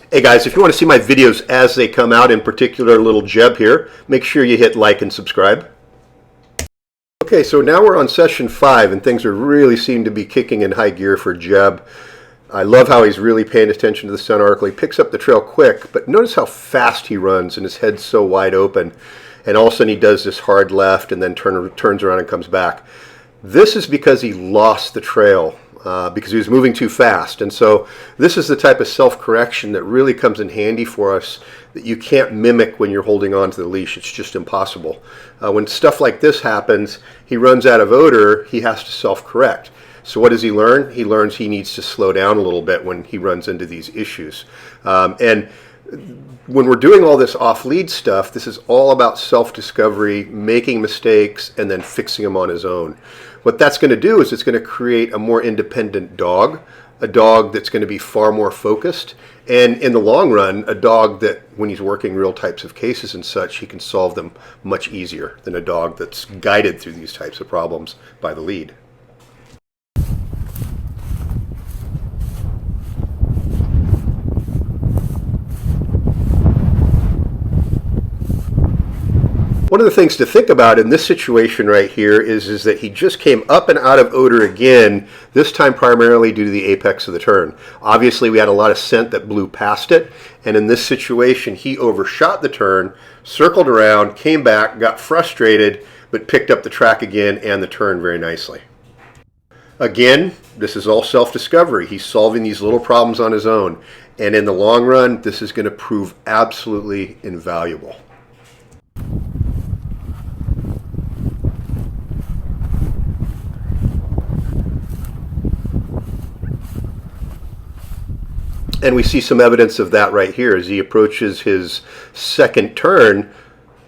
Hey guys, if you want to see my videos as they come out, in particular little Jeb here, make sure you hit like and subscribe. Okay, so now we're on session 5 and things are really seem to be kicking in high gear for Jeb. I love how he's really paying attention to the center arc. He picks up the trail quick, but notice how fast he runs and his head's so wide open. And all of a sudden he does this hard left and then turns around and comes back. This is because he lost the trail. Because he was moving too fast. And so this is the type of self-correction that really comes in handy for us that you can't mimic when you're holding on to the leash. It's just impossible. When stuff like this happens, he runs out of odor, he has to self-correct. So what does he learn? He learns he needs to slow down a little bit when he runs into these issues. And when we're doing all this off-lead stuff, this is all about self-discovery, making mistakes, and then fixing them on his own. What that's going to do is it's going to create a more independent dog, a dog that's going to be far more focused, and in the long run, a dog that when he's working real types of cases and such, he can solve them much easier than a dog that's guided through these types of problems by the lead. One of the things to think about in this situation right here is that he just came up and out of odor again, this time primarily due to the apex of the turn. Obviously we had a lot of scent that blew past it, and in this situation he overshot the turn, circled around, came back, got frustrated, but picked up the track again and the turn very nicely. Again, this is all self-discovery. He's solving these little problems on his own, and in the long run this is going to prove absolutely invaluable. And we see some evidence of that right here as he approaches his second turn.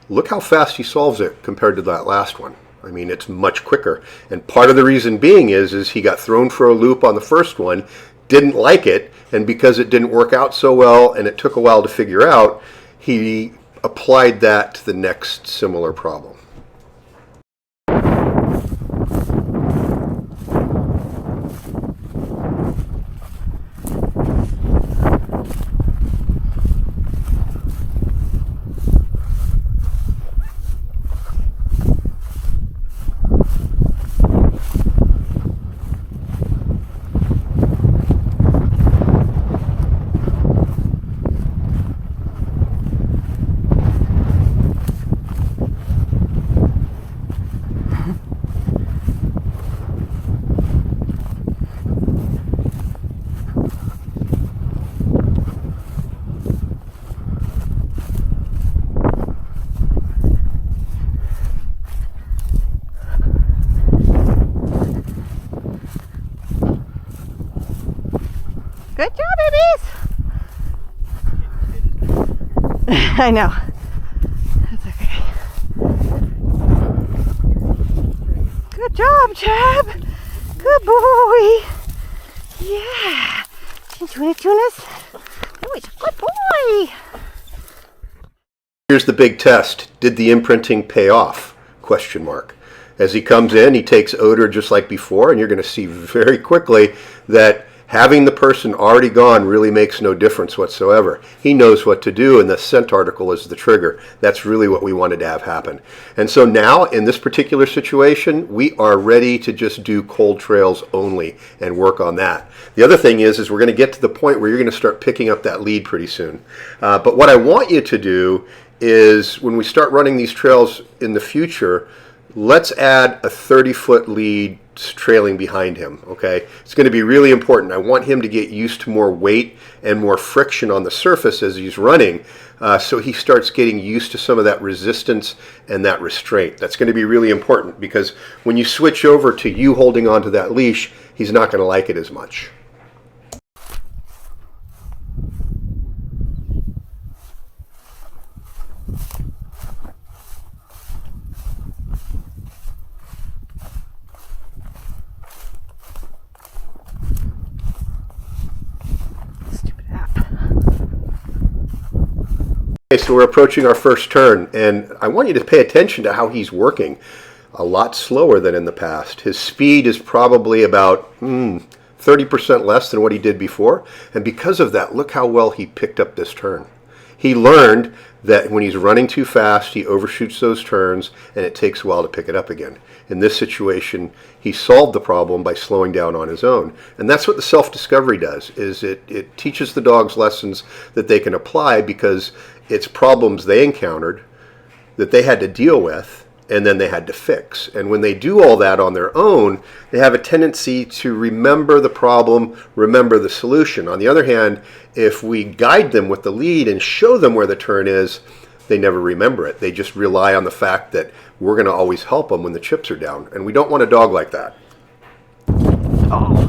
Look how fast he solves it compared to that last one. I mean, it's much quicker. And part of the reason being is he got thrown for a loop on the first one, didn't like it, and because it didn't work out so well and it took a while to figure out, he applied that to the next similar problem. Good job, babies! I know. That's okay. Good job, Jeb! Good boy! Yeah! Tunas. Oh, he's a good boy! Here's the big test. Did the imprinting pay off? Question mark. As he comes in, he takes odor just like before, and you're going to see very quickly that having the person already gone really makes no difference whatsoever. He knows what to do, and the scent article is the trigger. That's really what we wanted to have happen. And so now, in this particular situation, we are ready to just do cold trails only and work on that. The other thing is we're going to get to the point where you're going to start picking up that lead pretty soon. But what I want you to do is when we start running these trails in the future, let's add a 30-foot lead trailing behind him, okay? It's going to be really important. I want him to get used to more weight and more friction on the surface as he's running, so he starts getting used to some of that resistance and that restraint. That's going to be really important because when you switch over to you holding onto that leash, he's not going to like it as much. Okay, so we're approaching our first turn, and I want you to pay attention to how he's working. A lot slower than in the past. His speed is probably about 30% less than what he did before. And because of that, look how well he picked up this turn. He learned that when he's running too fast, he overshoots those turns, and it takes a while to pick it up again. In this situation, he solved the problem by slowing down on his own. And that's what the self-discovery does, is it teaches the dogs lessons that they can apply because it's problems they encountered that they had to deal with, and then they had to fix. And when they do all that on their own, they have a tendency to remember the problem, remember the solution. On the other hand, if we guide them with the lead and show them where the turn is, they never remember it. They just rely on the fact that we're going to always help them when the chips are down. And we don't want a dog like that. Oh.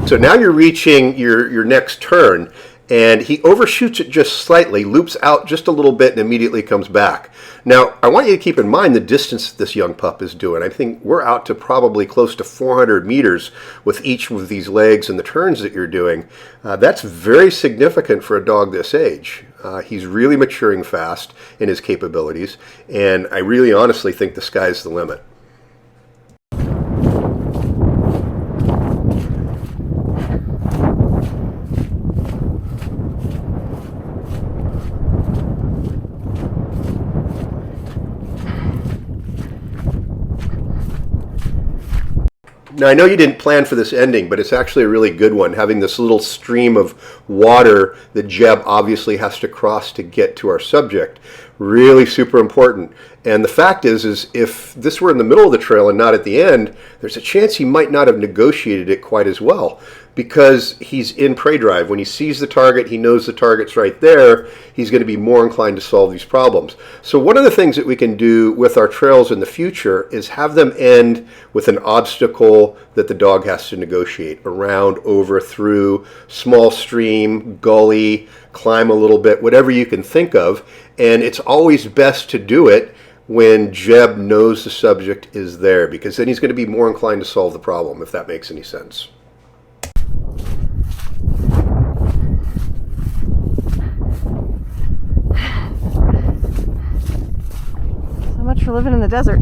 So now you're reaching your next turn, and he overshoots it just slightly, loops out just a little bit, and immediately comes back. Now, I want you to keep in mind the distance this young pup is doing. I think we're out to probably close to 400 meters with each of these legs and the turns that you're doing. That's very significant for a dog this age. He's really maturing fast in his capabilities, and I really honestly think the sky's the limit. Now, I know you didn't plan for this ending, but it's actually a really good one, having this little stream of water that Jeb obviously has to cross to get to our subject. Really super important. And the fact is if this were in the middle of the trail and not at the end, there's a chance he might not have negotiated it quite as well, because he's in prey drive. When he sees the target, he knows the target's right there, he's going to be more inclined to solve these problems. So one of the things that we can do with our trails in the future is have them end with an obstacle that the dog has to negotiate around, over, through, small stream, gully, climb a little bit, whatever you can think of. And it's always best to do it when Jeb knows the subject is there, because then he's going to be more inclined to solve the problem, if that makes any sense. So much for living in the desert.